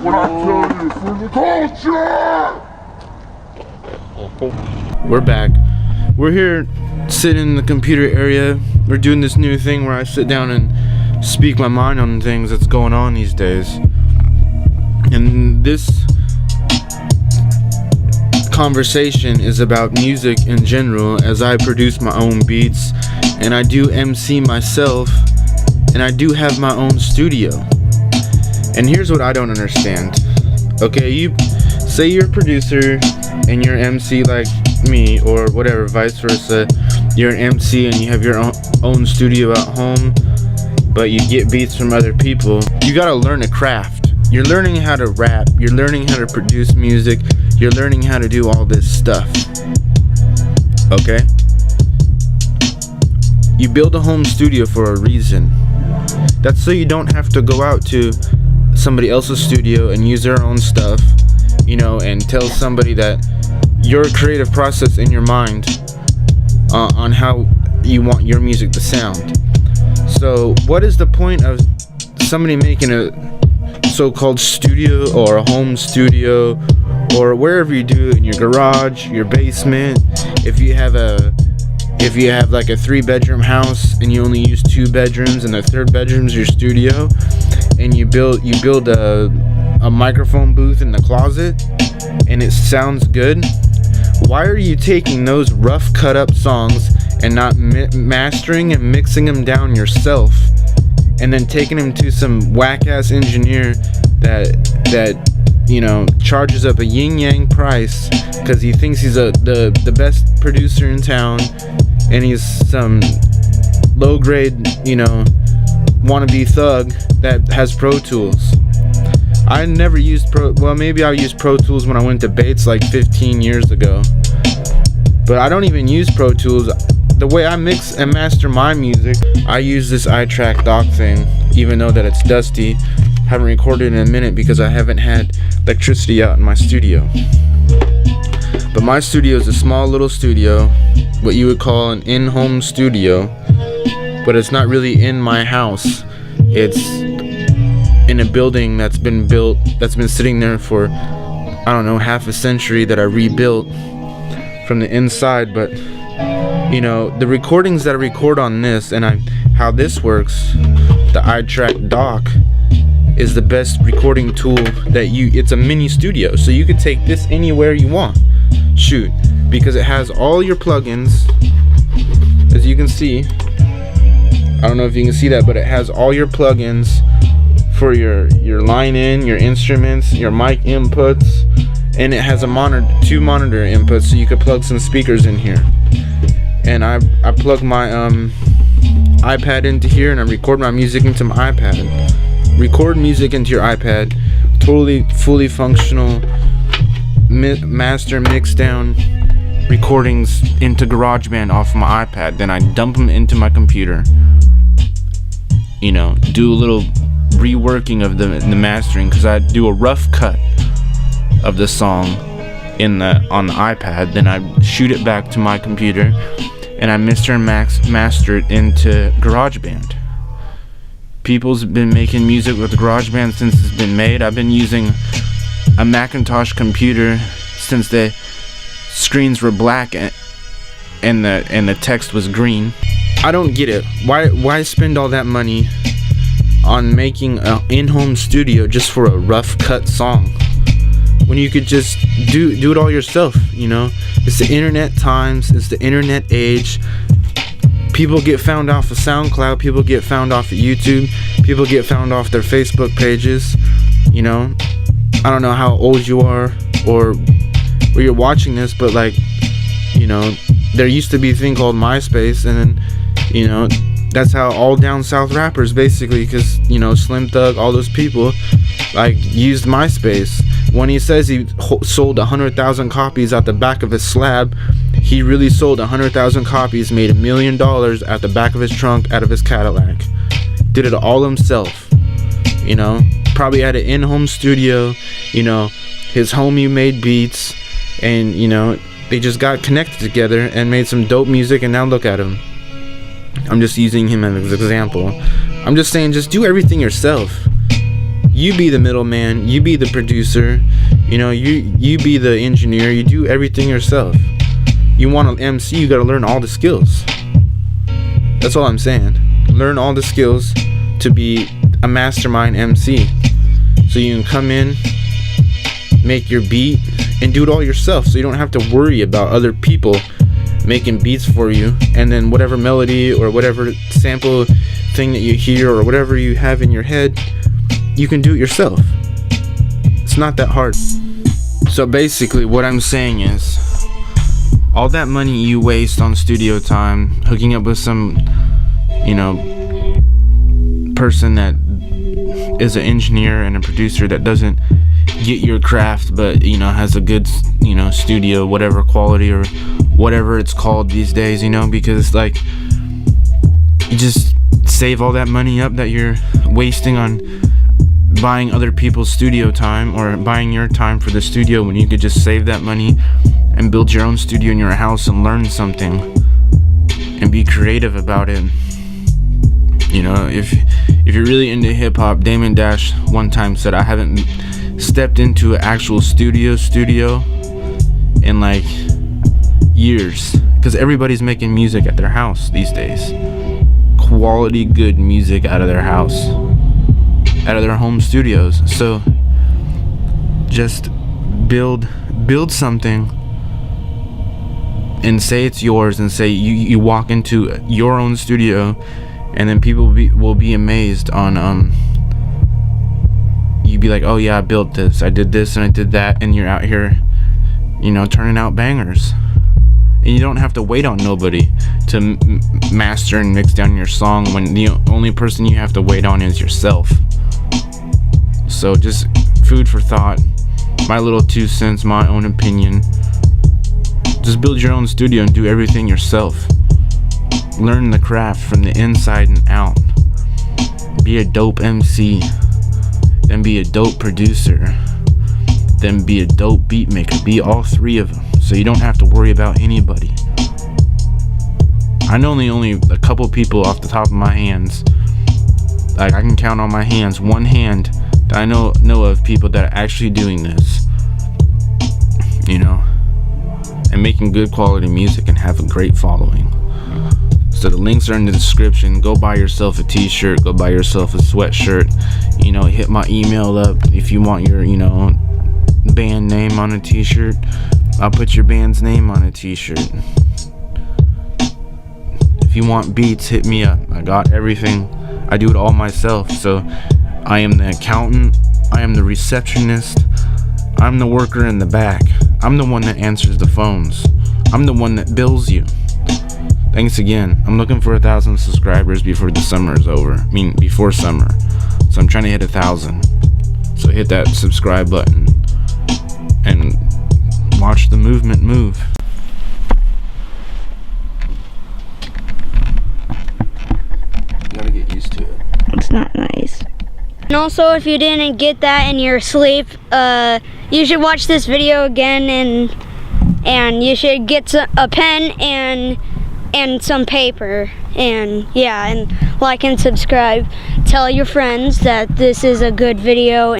what I tell you for the culture! We're back. We're here sitting in the computer area. We're doing this new thing where I sit down and speak my mind on things that's going on these days. And this conversation is about music in general, as I produce my own beats and I do MC myself and I do have my own studio. And here's what I don't understand. Okay, you say you're a producer and you're MC like me, or whatever, vice versa. You're an MC and you have your own studio at home, but you get beats from other people. You gotta learn a craft. You're learning how to rap, you're learning how to produce music, you're learning how to do all this stuff. Okay? You build a home studio for a reason. That's so you don't have to go out to somebody else's studio and use their own stuff, you know, and tell somebody that your creative process in your mind on how you want your music to sound. So what is the point of somebody making a so-called studio or a home studio, or wherever you do it, in your garage, your basement? If you have like a 3-bedroom house and you only use 2 bedrooms and the 3rd bedroom's your studio, and you build a microphone booth in the closet and it sounds good, why are you taking those rough cut up songs and not mastering and mixing them down yourself, and then taking them to some whack ass engineer that you know charges up a yin yang price because he thinks he's the best producer in town, and he's some low grade, you know, wannabe thug that has Pro Tools. I never used maybe I used Pro Tools when I went to Bates like 15 years ago, but I don't even use Pro Tools. The way I mix and master my music, I use this iTrack dock thing, even though that it's dusty. Haven't recorded in a minute because I haven't had electricity out in my studio. But my studio is a small little studio, what you would call an in-home studio, but it's not really in my house. It's in a building that's been sitting there for, I don't know, half a century, that I rebuilt from the inside. But you know, the recordings that I record on this and how this works, the iTrack dock is the best recording tool that it's a mini studio, so you could take this anywhere you want. Shoot, because it has all your plugins, as you can see. I don't know if you can see that, but it has all your plugins for your line in, your instruments, your mic inputs, and it has a 2 monitor inputs, so you could plug some speakers in here. And I plug my iPad into here, and I record my music into my iPad. Record music into your iPad, totally fully functional master mix down recordings into GarageBand off my iPad. Then I dump them into my computer, you know, do a little reworking of the mastering, because I do a rough cut of the song on the iPad, then I shoot it back to my computer and I master it into GarageBand. People's been making music with GarageBand since it's been made. I've been using a Macintosh computer since the screens were black and the text was green. I don't get it. Why spend all that money on making an in-home studio just for a rough cut song when you could just do it all yourself? You know, it's the internet times, it's the internet age. People get found off of SoundCloud, people get found off of YouTube, people get found off their Facebook pages. You know, I don't know how old you are or where you're watching this, but like, you know, there used to be a thing called MySpace, and then, you know, that's how all down south rappers basically, because, you know, Slim Thug, all those people like used MySpace. When he says he sold 100,000 copies out the back of his slab, he really sold 100,000 copies, made $1 million at the back of his trunk out of his Cadillac. Did it all himself, you know, probably had an in-home studio, you know, his homie made beats, and, you know, they just got connected together and made some dope music, and now look at him. I'm just using him as an example. I'm just saying, just do everything yourself. You be the middleman, you be the producer, you know, you be the engineer, you do everything yourself. You want an MC, you gotta learn all the skills. That's all I'm saying. Learn all the skills to be a mastermind MC. So you can come in, make your beat, and do it all yourself. So you don't have to worry about other people making beats for you, and then whatever melody or whatever sample thing that you hear or whatever you have in your head, you can do it yourself. It's not that hard. So basically what I'm saying is, all that money you waste on studio time, hooking up with some, you know, person that is an engineer and a producer that doesn't get your craft, but, you know, has a good, you know, studio, whatever quality or whatever it's called these days, you know, because, like, you just save all that money up that you're wasting on buying other people's studio time or buying your time for the studio, when you could just save that money and build your own studio in your house and learn something and be creative about it. You know, if you're really into hip-hop, Damon Dash one time said, I haven't stepped into an actual studio in like years, because everybody's making music at their house these days. Quality, good music out of their house, out of their home studios. So just build something and say it's yours, and say you walk into your own studio, and then people will be amazed on you'd be like, oh yeah, I built this, I did this and I did that, and you're out here, you know, turning out bangers. And you don't have to wait on nobody to master and mix down your song, when the only person you have to wait on is yourself. So just food for thought, my little 2 cents, my own opinion. Just build your own studio and do everything yourself. Learn the craft from the inside and out. Be a dope MC, then be a dope producer, then be a dope beat maker. Be all 3 of them, so you don't have to worry about anybody. I know only a couple people off the top of my hands. Like, I can count on my hands, one hand, that I know of people that are actually doing this, you know, and making good quality music and have a great following. So the links are in the description. Go buy yourself a t-shirt, go buy yourself a sweatshirt, you know, hit my email up if you want your, you know, band name on a t-shirt. I'll put your band's name on a t-shirt. If you want beats, hit me up. I got everything. I do it all myself. So I am the accountant, I am the receptionist, I'm the worker in the back, I'm the one that answers the phones, I'm the one that bills you. Thanks again. I'm looking for 1,000 subscribers before the summer is over. I mean, before summer. So I'm trying to hit 1,000. So hit that subscribe button and watch the movement move. You gotta get used to it. It's not nice. And also, if you didn't get that in your sleep, you should watch this video again, and you should get a pen and some paper, and yeah, and like and subscribe. Tell your friends that this is a good video.